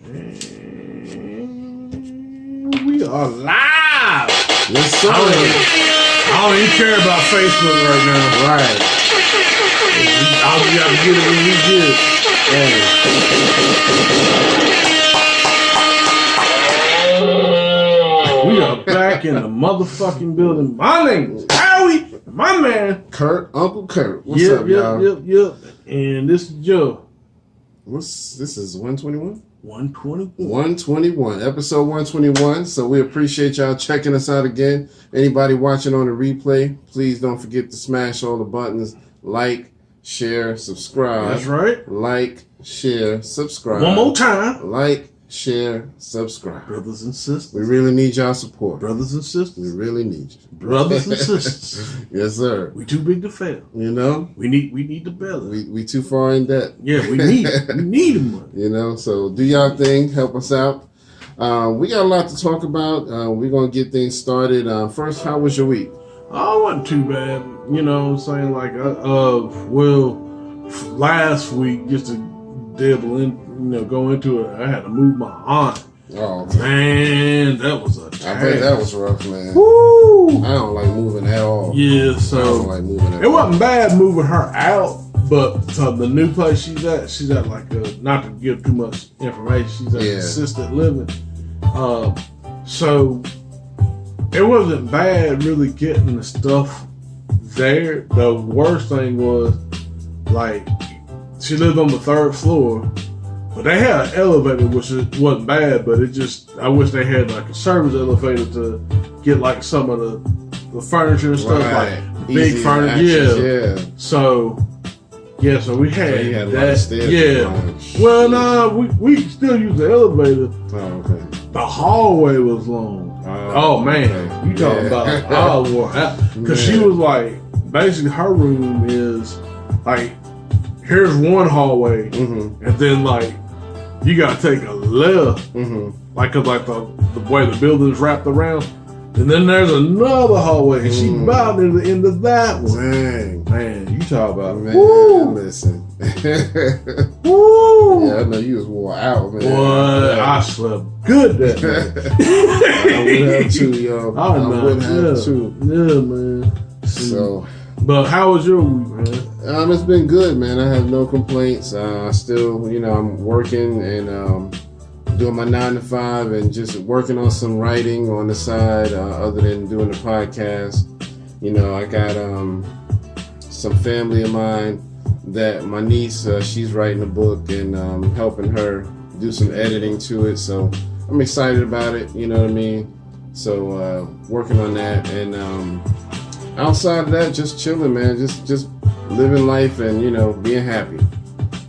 We are live. Yes, sir. I don't even care about Facebook right now. Right. I'll be able to get it when we get it. We are back in the motherfucking building. My name is Howie. My man, Kurt, Uncle Kurt. What's up, y'all? Yep. And this is Joe. This is 121? 121. 121, episode 121. So we appreciate y'all checking us out again. Anybody watching on the replay, please don't forget to smash all the buttons. Like, share, subscribe. That's right. Like, share, subscribe. One more time. Like, share, subscribe. Brothers and sisters. We really need y'all support. Brothers and sisters. We really need you. Brothers and sisters. Yes, sir. We too big to fail. You know? We need the belly. We too far in debt. Yeah, we need it. We need the money. You know, so do y'all thing. Help us out. We got a lot to talk about. We're going to get things started. First, how was your week? Oh, it wasn't too bad. You know what I'm saying? Like, last week, just to dabble in, go into it, I had to move my aunt. Oh, man, that was a task. I bet that was rough, man. Woo! I don't like moving at all. Yeah, so I don't like moving at all. It wasn't bad moving her out, but the new place she's at like not to give too much information, she's at assisted living. So it wasn't bad really getting the stuff there. The worst thing was, like, she lived on the 3rd floor. But they had an elevator, which wasn't bad, but I wish they had like a service elevator to get like some of the furniture and stuff, like big furniture. So we had that. Yeah. Well, nah, we still use the elevator. Oh, okay. The hallway was long. Oh man, okay. You talking about wore out? Because she was like, basically her room is like, here's one hallway, and then like, you gotta take a left, like the way the building's wrapped around, and then there's another hallway, and she about near the end of that one. Dang, man, you talk about man. Listen, woo. Yeah, I know you was wore out, man. Boy, I slept good that night. I would have too, yo. I would have too. Yeah, man. So. But how was your week, man? It's been good, man. I have no complaints. Still, I'm working and doing my 9 to 5 and just working on some writing on the side, other than doing the podcast. I got some family of mine that my niece, she's writing a book and helping her do some editing to it. So I'm excited about it, you know what I mean? So working on that and outside of that, just chilling, man. Just living life and, being happy.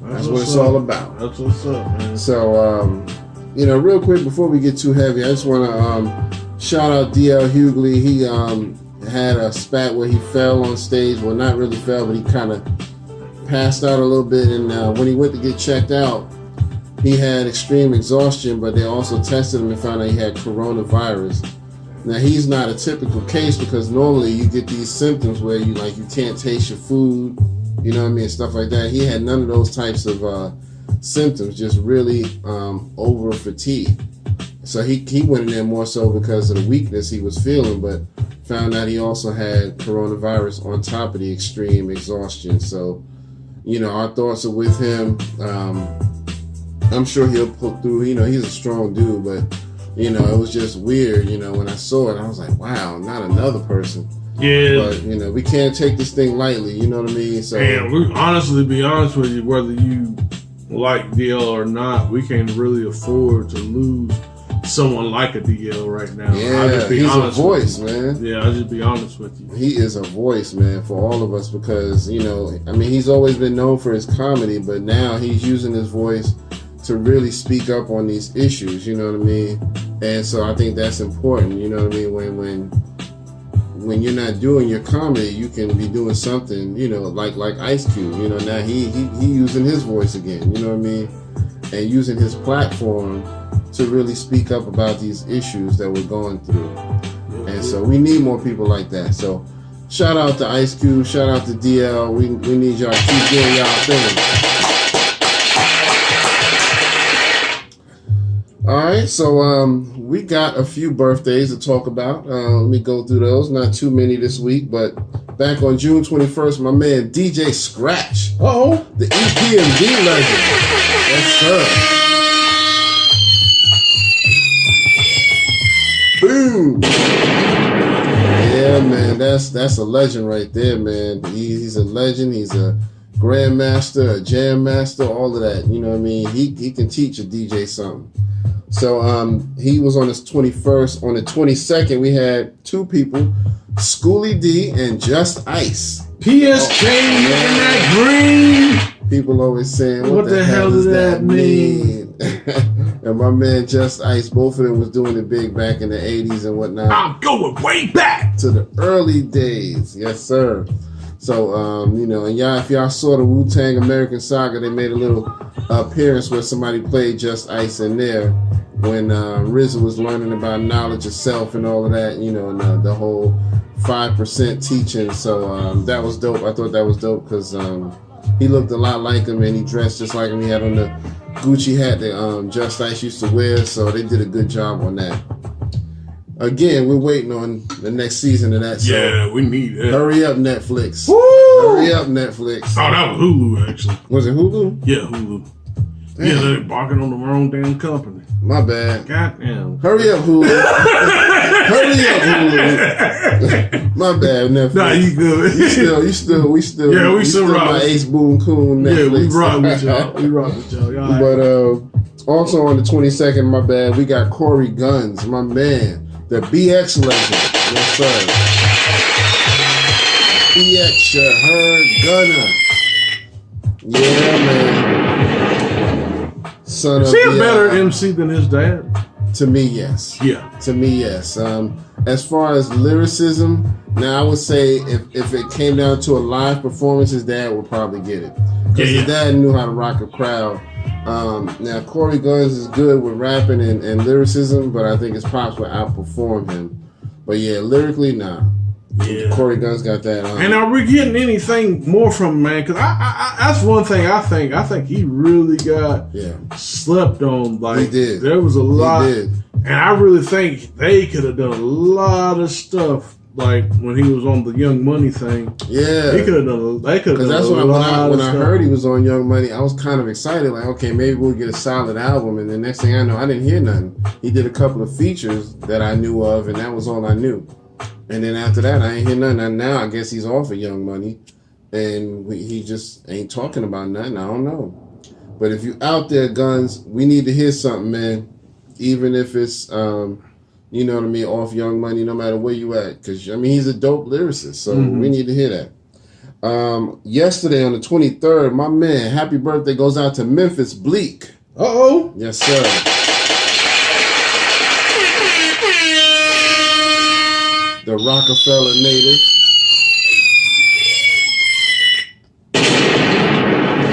That's what it's all about. That's what's up, man. So, real quick before we get too heavy, I just want to shout out DL Hughley. He had a spat where he fell on stage. Well, not really fell, but he kind of passed out a little bit. And when he went to get checked out, he had extreme exhaustion, but they also tested him and found out he had coronavirus. Now, he's not a typical case because normally you get these symptoms where you can't taste your food, you know what I mean, stuff like that. He had none of those types of symptoms, just really over fatigue. So he went in there more so because of the weakness he was feeling, but found out he also had coronavirus on top of the extreme exhaustion. So, our thoughts are with him. I'm sure he'll pull through. He's a strong dude, but it was just weird, when I saw it, I was like, wow, not another person. Yeah. But, we can't take this thing lightly, you know what I mean? So, and we honestly, be honest with you, whether you like DL or not, we can't really afford to lose someone like a DL right now. Yeah, he's a voice, man. Yeah, I'll just be honest with you. He is a voice, man, for all of us because, he's always been known for his comedy, but now he's using his voice to really speak up on these issues, you know what I mean? And so I think that's important, you know what I mean? When you're not doing your comedy, you can be doing something, like Ice Cube, now he using his voice again, you know what I mean? And using his platform to really speak up about these issues that we're going through. And so we need more people like that. So shout out to Ice Cube, shout out to DL. We need y'all to keep doing y'all thing. right, so we got a few birthdays to talk about. Let me go through those. Not too many this week, but back on June 21st, my man DJ Scratch. Uh-oh. The EPMD legend. Yes, sir. Boom. Yeah, man, that's a legend right there, man. He's a legend. He's a grandmaster, a jam master, all of that. You know what I mean? He can teach a DJ something. So he was on his 21st. On the 22nd, we had two people, Schoolie D and Just Ice. PSK in that green. People always saying, what the hell does that mean? And my man Just Ice, both of them was doing it big back in the 80s and whatnot. I'm going way back to the early days. Yes, sir. So, and y'all, if y'all saw the Wu-Tang American Saga, they made a little appearance where somebody played Just Ice in there when RZA was learning about knowledge of self and all of that, and the whole 5% teaching. So that was dope. I thought that was dope because he looked a lot like him and he dressed just like him. He had on the Gucci hat that Just Ice used to wear, so they did a good job on that. Again, we're waiting on the next season of that. So yeah, we need it. Hurry up, Netflix. Woo! Hurry up, Netflix. Oh, that was Hulu, actually. Was it Hulu? Yeah, Hulu. Damn. Yeah, they're barking on the wrong damn company. My bad. Goddamn. Hurry up, Hulu. Hurry up, Hulu. My bad, Netflix. Nah, you good. we still. Yeah, we still rock. My Ace Boone Coon Netflix. Yeah, we rock with y'all. We rock with y'all. Right. But also on the 22nd, my bad, we got Corey Guns, my man. The BX legend. Yes, sir. BX, you heard Gunner. Yeah, man. Son Is of he a better MC than his dad? To me, yes. Yeah. To me, yes. As far as lyricism, now I would say if it came down to a live performance, his dad would probably get it. Because his dad knew how to rock a crowd. Now, Corey Guns is good with rapping and lyricism, but I think his pops would outperform him. But yeah, lyrically, nah. Yeah. Corey Guns got that. And are we getting anything more from him, man? Because I that's one thing I think he really got slept on. Like, he did. There was a lot. He did. And I really think they could have done a lot of stuff. Like when he was on the Young Money thing, they could have done. They could have done. Because that's when I heard he was on Young Money, I was kind of excited. Like, okay, maybe we'll get a solid album. And the next thing I know, I didn't hear nothing. He did a couple of features that I knew of, and that was all I knew. And then after that, I ain't hear nothing. And now I guess he's off of Young Money, and he just ain't talking about nothing. I don't know. But if you out there, Guns, we need to hear something, man. Even if it's you know what I mean, off Young Money, no matter where you at. Because, I mean, he's a dope lyricist, so we need to hear that. Yesterday on the 23rd, my man, happy birthday goes out to Memphis Bleak. Uh-oh. Yes, sir. The Rockefeller native.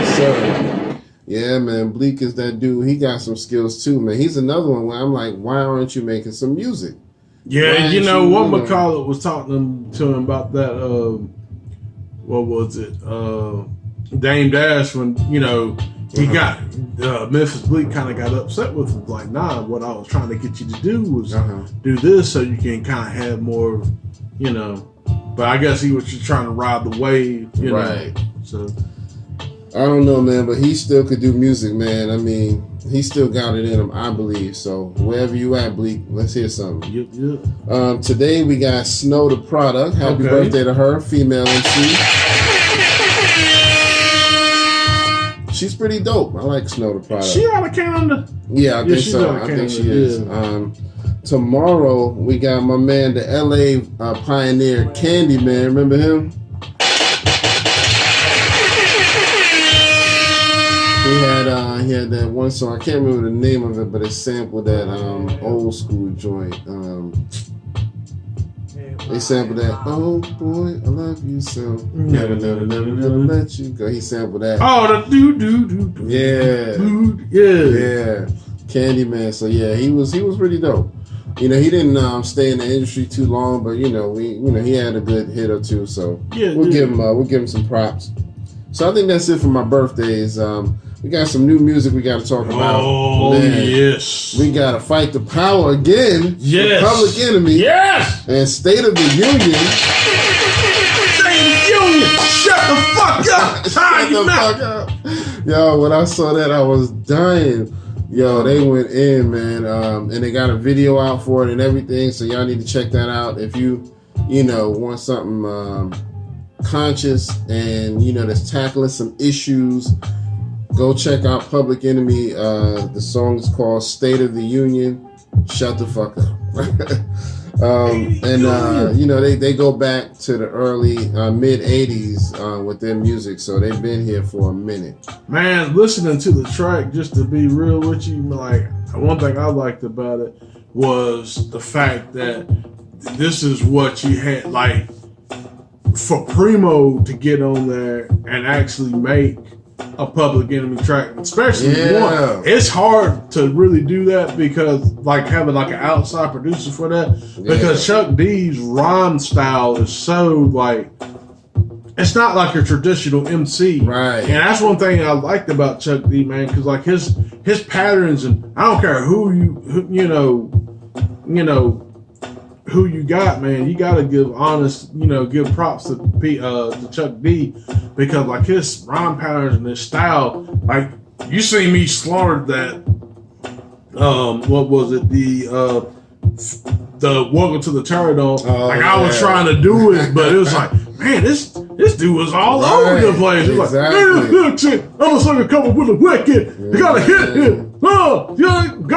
Yes, sir. Yeah, man, Bleak is that dude. He got some skills too, man. He's another one where I'm like, why aren't you making some music? Yeah, what McCullough was talking to him about that, what was it? Dame Dash, when, he got, Memphis Bleak kind of got upset with him. Like, nah, what I was trying to get you to do was do this so you can kind of have more, But I guess he was just trying to ride the wave, right. know. So I don't know, man, but he still could do music, man. I mean, he still got it in him, I believe. So wherever you at, Bleak, let's hear something. Yep. Today we got Snow the Product. Happy birthday to her, female MC. She's pretty dope. I like Snow the Product. She out of Canada? Yeah, I think so. I think she is. Tomorrow we got my man, the LA pioneer, Candyman. Remember him? He had that one song. I can't remember the name of it, but it sampled that old school joint. They sampled that. Oh boy, I love you so. Never let you go. He sampled that. Oh, the do. Yeah. Yeah. Candyman. So yeah, he was pretty dope. He didn't stay in the industry too long, but he had a good hit or two. So we'll give him some props. So I think that's it for my birthdays. we got some new music we got to talk about. Oh, man. Yes. We got to Fight the Power again. Yes. Public Enemy. Yes. And State of the Union. State of the Union. Shut the fuck up. Shut the fuck up. Yo, when I saw that, I was dying. Yo, they went in, man. And they got a video out for it and everything. So y'all need to check that out. If you want something conscious and, that's tackling some issues, go check out Public Enemy. The song is called State of the Union. Shut the fuck up. They go back to the early mid 80s with their music, so they've been here for a minute. Man, listening to the track, just to be real with you, like, one thing I liked about it was the fact that this is what you had, like, for Primo to get on there and actually make a Public Enemy track, especially one. It's hard to really do that because, like, having like an outside producer for that, because Chuck D's rhyme style is so, like, it's not like a traditional MC, right? And that's one thing I liked about Chuck D, man, because like his patterns, and I don't care who you got, man, you gotta give honest, give props to Chuck D, because like his rhyme patterns and his style, like, you see me slaughtered that, what was it, the Welcome to the Terrordome, I was trying to do it, but it was like, man, this dude was all over the place. He was like, man, look, shit, I'm gonna sing a couple with the wicked, you gotta hit him, got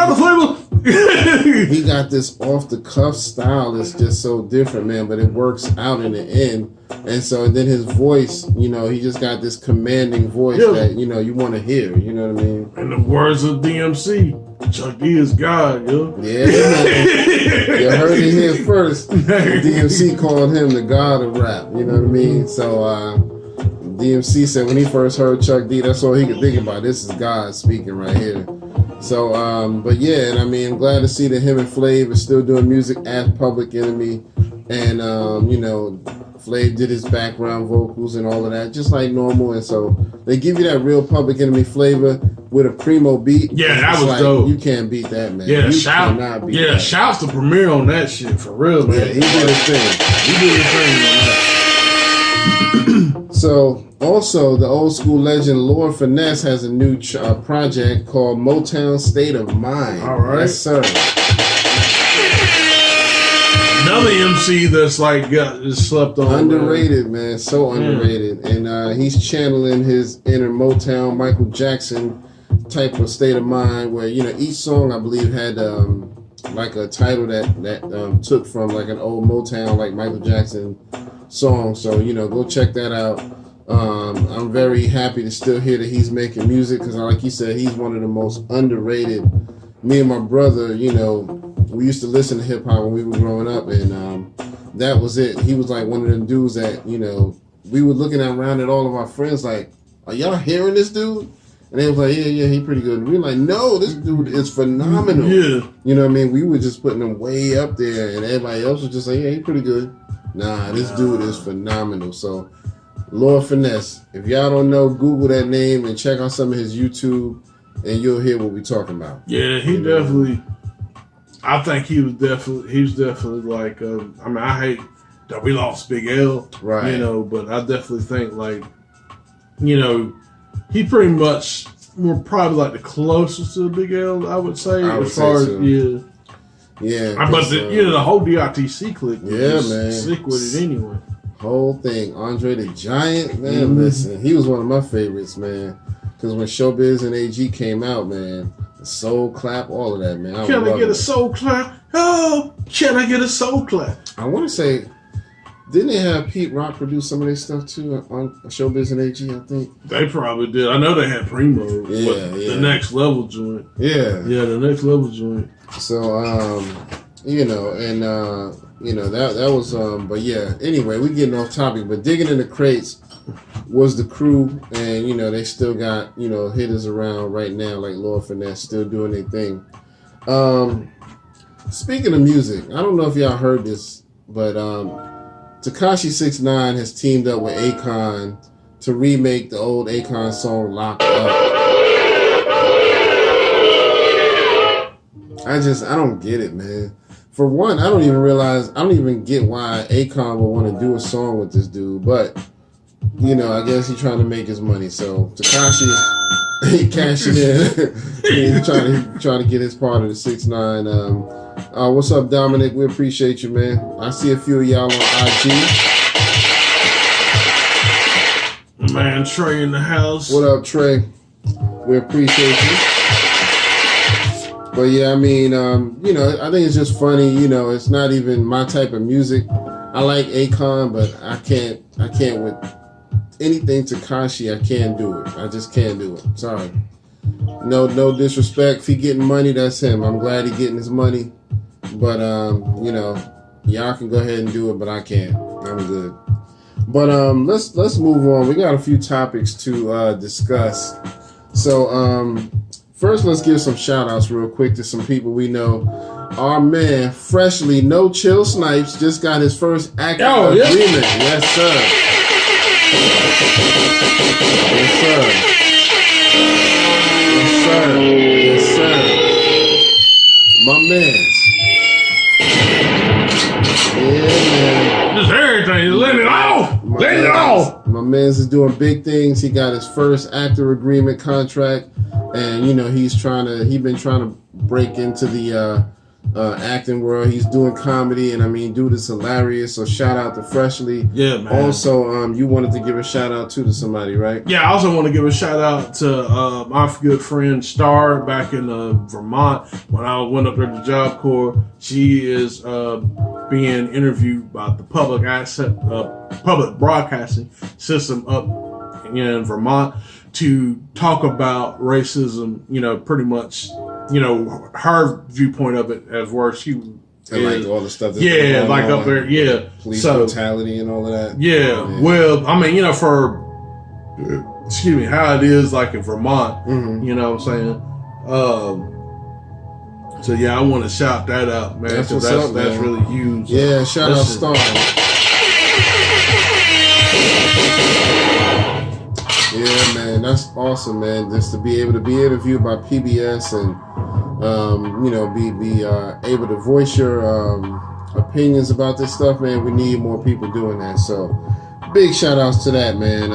the flavor. He got this off the cuff style that's just so different, man, but it works out in the end. And then his voice, he just got this commanding voice that, you want to hear, you know what I mean? And the words of DMC, Chuck D is God, yo. Yeah, man. You heard it here first. DMC called him the God of rap, you know what I mean? So, DMC said when he first heard Chuck D, that's all he could think about. This is God speaking right here. So, but yeah, and I mean, I'm glad to see that him and Flav is still doing music as Public Enemy. And, Flav did his background vocals and all of that, just like normal. And so they give you that real Public Enemy flavor with a Primo beat. Yeah, that was dope. You can't beat that, man. Yeah, that. Shouts to Premier on that shit, for real, man. Yeah, he did his thing. on that. So, also, the old school legend Lord Finesse has a new project called Motown State of Mind. All right. Yes, sir. Another MC that's like is slept on. Underrated, man. So underrated. And he's channeling his inner Motown Michael Jackson type of state of mind where, each song, I believe, had like a title that took from like an old Motown, like Michael Jackson song. So, go check that out. I'm very happy to still hear that he's making music because, like you said, he's one of the most underrated. Me and my brother, we used to listen to hip hop when we were growing up, and that was it. He was like one of them dudes that, we were looking around at all of our friends like, are y'all hearing this dude? And they was like, yeah, he pretty good. And we were like, no, this dude is phenomenal. Yeah. You know what I mean? We were just putting him way up there, and everybody else was just like, yeah, he pretty good. Nah, this dude is phenomenal. So, Lord Finesse, if y'all don't know, Google that name and check out some of his YouTube, and you'll hear what we're talking about. Yeah, he definitely. I think he was definitely like. I hate that we lost Big L, right? But I definitely think like, he pretty much were probably like the closest to Big L, I would say, as far as yeah. But the whole DITC clique was man, sick with it anyway. Whole thing, Andre the Giant, man. Listen, he was one of my favorites, man. Because when Showbiz and AG came out, man, the soul clap, all of that, man. Can I get a soul clap? Oh, can I get a soul clap? I want to say, didn't they have Pete Rock produce some of their stuff too on Showbiz and AG? I think they probably did. I know they had Primo. The Next Level joint. Yeah, the Next Level joint. So, that was but yeah. Anyway, we getting off topic, but Digging in the Crates was the crew, and they still got hitters around right now like Lord Finesse still doing their thing. Speaking of music, I don't know if y'all heard this, but Tekashi 6ix9ine has teamed up with Akon to remake the old Akon song "Locked Up." I don't get it, man. For one, I don't even get why Akon would want to do a song with this dude, but you know, I guess he's trying to make his money. So Tekashi, he cashing in. He's trying to get his part of the 6ix9ine. What's up, Dominic? We appreciate you, man. I see a few of y'all on IG. Man, Trey in the house. What up, Trey? We appreciate you. But yeah, I mean, you know, I think it's just funny. You know, it's not even my type of music. I like Akon, but I can't with anything Tekashi. I can't do it. I just can't do it. Sorry. No disrespect. If he getting money, that's him. I'm glad he getting his money. But you know, y'all can go ahead and do it, but I can't. I'm good. But let's move on. We got a few topics to discuss. So first, let's give some shout outs real quick to some people we know. Our man, freshly No Chill Snipes, just got his first active agreement. Yes, sir. Yes, sir. Yes, sir. Yes, sir. My man. Yeah, man. Just everything. Let it off. Let it off. My man's is doing big things. He got his first actor agreement contract, and you know he's been trying to break into the acting world. He's doing comedy, and I mean, dude is hilarious. So shout out to Freshly. Yeah, man. Also, you wanted to give a shout out to somebody, right? Yeah, I also want to give a shout out to my good friend Star back in Vermont. When I went up there to Job Corps, she is being interviewed by the public broadcasting system up in Vermont to talk about racism. You know, pretty much. You know, her viewpoint of it as where she and like all the stuff that's like up there, police brutality and all of that. Yeah, well, I mean, you know, for how it is like in Vermont, you know what I'm saying? So yeah, I want to shout that out, man. That's really huge. Yeah, shout out Star. Yeah, man, that's awesome, man. Just to be able to be interviewed by PBS and you know, be able to voice your opinions about this stuff, man. We need more people doing that. So, big shout outs to that, man.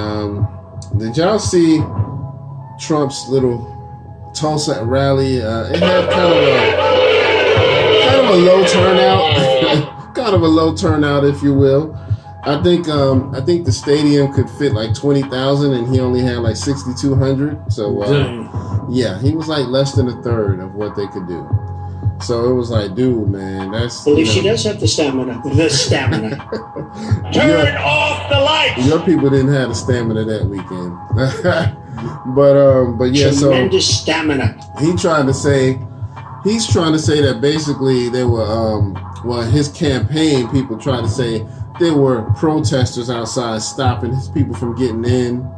Did y'all see Trump's little Tulsa rally? It had kind of a low turnout, kind of a low turnout, if you will. I think the stadium could fit like 20,000, and he only had like 6,200. So yeah, he was like less than a third of what they could do. So it was like, dude, man, that's. Well, she does have the stamina. Turn off the lights. Your people didn't have the stamina that weekend, but yeah, tremendous stamina. He's trying to say that basically they were his campaign people tried to say there were protesters outside stopping his people from getting in.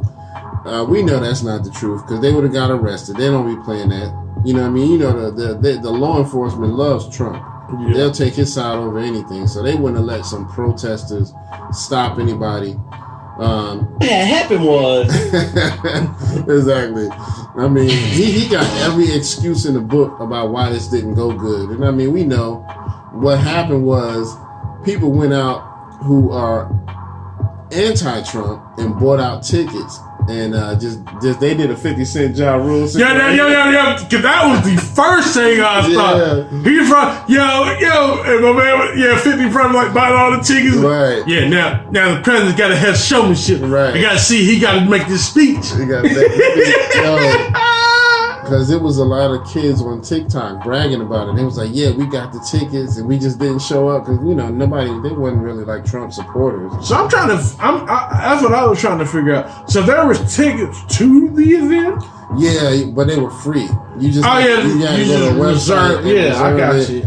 We know that's not the truth because they would have got arrested. They don't be playing that. You know what I mean? You know the law enforcement loves Trump. Yeah. They'll take his side over anything. So they wouldn't have let some protesters stop anybody. What happened was exactly. I mean, he got every excuse in the book about why this didn't go good. And I mean, we know what happened was people went out who are anti-Trump and bought out tickets and just they did a 50 Cent Ja Rule. Yeah. Cause that was the first thing I thought. He from and my man, 50 from like buying all the tickets. Right. Yeah. Now the president got to have showmanship. Right. You got to see. He got to make this speech. He got to make this speech. Because it was a lot of kids on TikTok bragging about it. They was like, yeah, we got the tickets and we just didn't show up because, you know, they wasn't really like Trump supporters. So that's what I was trying to figure out. So there was tickets to the event? Yeah, but they were free. You just had to go to the website. I got you.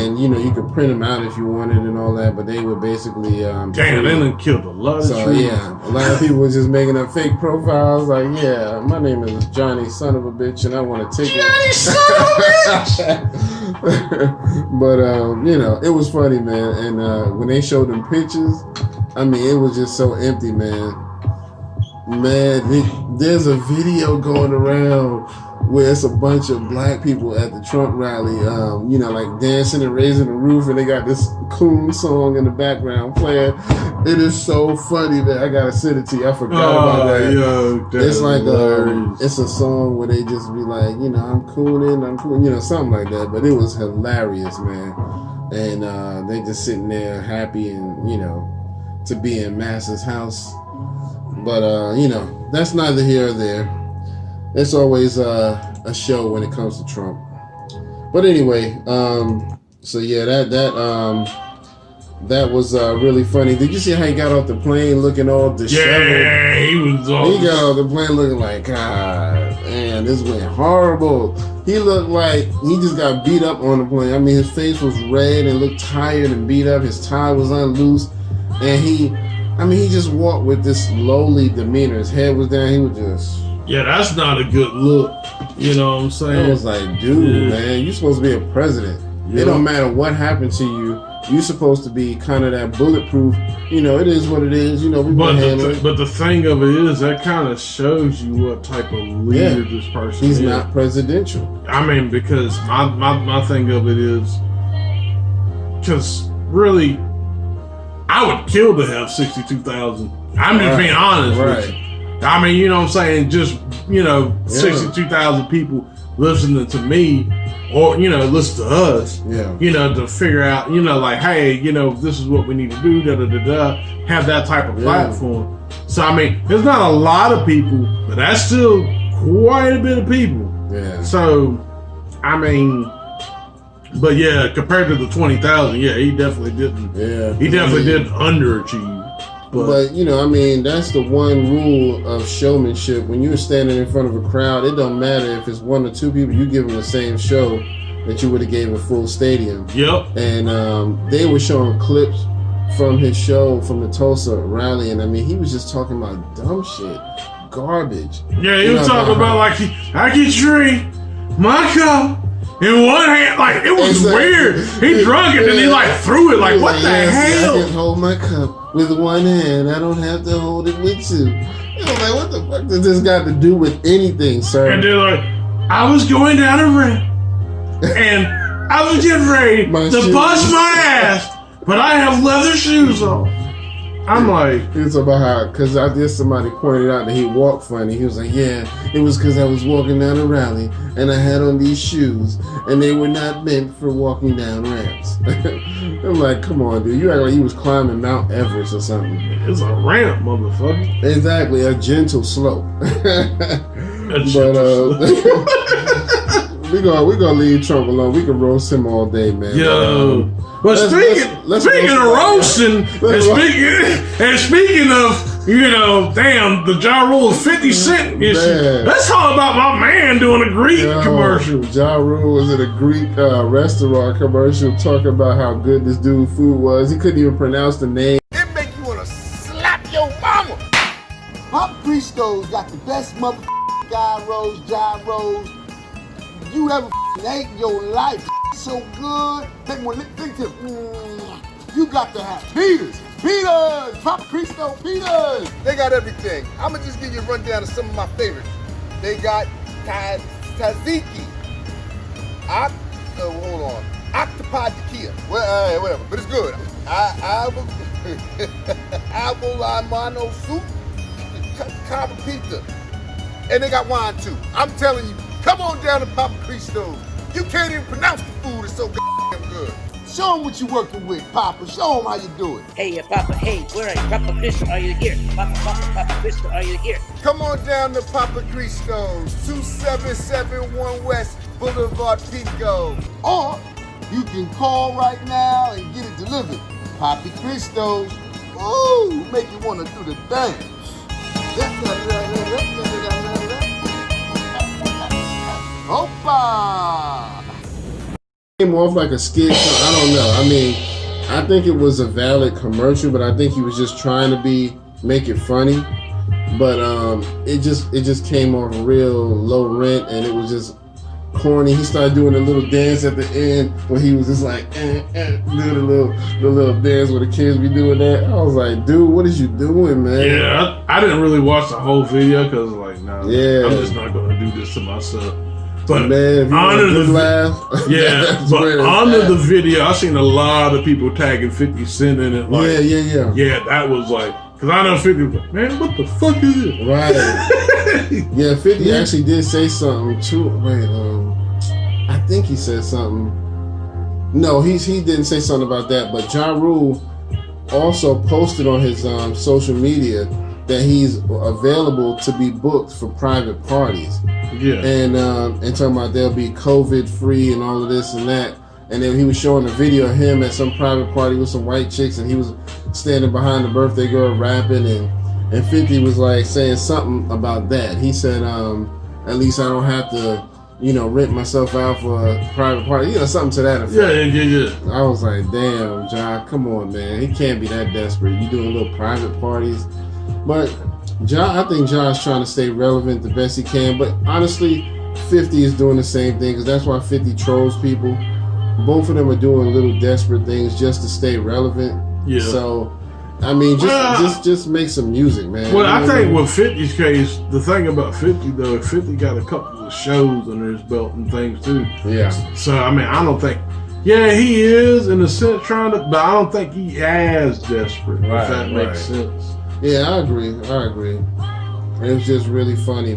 And, you know, you could print them out if you wanted and all that, but they were basically... Damn, they done killed a lot of trees. Yeah, a lot of people were just making up fake profiles like, yeah, my name is Johnny son of a bitch and I want a ticket. Johnny son of a bitch! But, you know, it was funny, man. And when they showed them pictures, I mean, it was just so empty, man. Man, there's a video going around where it's a bunch of black people at the Trump rally, like dancing and raising the roof, and they got this coon song in the background playing. It is so funny that I gotta send it to you. I forgot about that. Yo, it's like it's a song where they just be like, I'm cooning, something like that. But it was hilarious, man. And they just sitting there happy and to be in Massa's house. But that's neither here or there. It's always a show when it comes to Trump. But anyway, so yeah, that was really funny. Did you see how he got off the plane looking all disheveled? Yeah, he got off the plane looking like, God, man, this went horrible. He looked like he just got beat up on the plane. I mean, his face was red and looked tired and beat up. His tie was unloosed, and he just walked with this lowly demeanor. His head was down. He was just. Yeah, that's not a good look. You know what I'm saying? I was like, dude, man, you're supposed to be a president. Yeah. It don't matter what happened to you. You're supposed to be kind of that bulletproof. It is what it is. We but the thing of it is, that kind of shows you what type of leader this person is. He's not presidential. I mean, because my thing of it is, because really, I would kill to have 62,000. I'm just being honest with you. I mean, you know what I'm saying? Just, 62,000 people listening to me or, listen to us, to figure out, like, hey, this is what we need to do, have that type of platform. So, I mean, there's not a lot of people, but that's still quite a bit of people. Yeah. So, I mean, but yeah, compared to the 20,000, he definitely didn't. Yeah. He definitely didn't underachieve. But that's the one rule of showmanship. When you're standing in front of a crowd, it don't matter if it's one or two people. You give them the same show that you would have gave a full stadium. Yep. And they were showing clips from his show from the Tulsa rally, and he was just talking about dumb shit, garbage. Yeah, he was talking about like I can drink my cup in one hand, like it was weird. He drunk it and he like threw it, like what the hell? I can hold my cup with one hand. I don't have to hold it with two. I'm like, what the fuck does this got to do with anything, sir? And they're like, I was going down a ramp and I was getting ready to bust my ass, but I have leather shoes on. I'm like, it's about how, because I guess somebody pointed out that he walked funny. He was like, yeah, it was because I was walking down a rally and I had on these shoes and they were not meant for walking down ramps. I'm like, come on, dude. You act like he was climbing Mount Everest or something. It's a ramp, motherfucker. Exactly, a gentle slope. We're gonna leave Trump alone. We can roast him all day, man. Yo. But speaking of roasting, and speaking of, the Ja Rule 50 Cent issue, let's talk about my man doing a Greek commercial. Ja Rule was in a Greek restaurant commercial talking about how good this dude's food was. He couldn't even pronounce the name. It make you want to slap your mama. Pop Christo's got the best motherfucking gyros you ever ate in your life. So good. Take one think to you got to have Peters, Papa Cristo Peters. They got everything. I'ma just give you a rundown of some of my favorites. They got tzatziki. Hold on. Octopi tequila. Well, whatever, but it's good. Abolamano soup, copper pizza, and they got wine too. I'm telling you, come on down to Papa Cristo's. You can't even pronounce the food. It's so goddamn good. Show them what you working with, Papa. Show them how you do it. Hey, Papa. Hey, where are you? Papa Cristo, are you here? Papa Cristo, are you here? Come on down to Papa Cristo's, 2771 West Boulevard, Pico. Or you can call right now and get it delivered. Papa Cristo's. Ooh, make you want to do the dance. Opa! Came off like a skit. I don't know. I think it was a valid commercial, but I think he was just trying to make it funny. But it just came off real low rent, and it was just corny. He started doing a little dance at the end where he was just like, doing the little dance where the kids be doing that. I was like, dude, what is you doing, man? Yeah, I didn't really watch the whole video because like, nah, Yeah. I'm just not gonna do this to myself. But Man, if you want a good laugh, yeah, that's but where it's under at. the video, I seen a lot of people tagging 50 Cent in it. Like, yeah. that was like, because I know 50 was like, man, what the fuck is it? Right. Yeah, 50 actually did say something too. Wait, I think he said something. No, he didn't say something about that. But Ja Rule also posted on his social media that he's available to be booked for private parties. Yeah. And talking about they'll be COVID free and all of this and that. And then he was showing a video of him at some private party with some white chicks, and he was standing behind the birthday girl rapping, and 50 was like saying something about that. He said, at least I don't have to, rent myself out for a private party, something to that effect. Yeah. I was like, damn, Ja, come on, man. He can't be that desperate. You doing little private parties. But I think Ja's trying to stay relevant the best he can. But honestly, 50 is doing the same thing, because that's why 50 trolls people. Both of them are doing little desperate things just to stay relevant. Yeah. So, I mean, just make some music, man. Well, I think with 50's case, the thing about 50 though, 50 got a couple of shows under his belt and things too. Yeah. So I mean, I don't think. Yeah, he is in a sense trying to, but I don't think he as desperate. If that makes sense. Yeah, I agree. It was just really funny.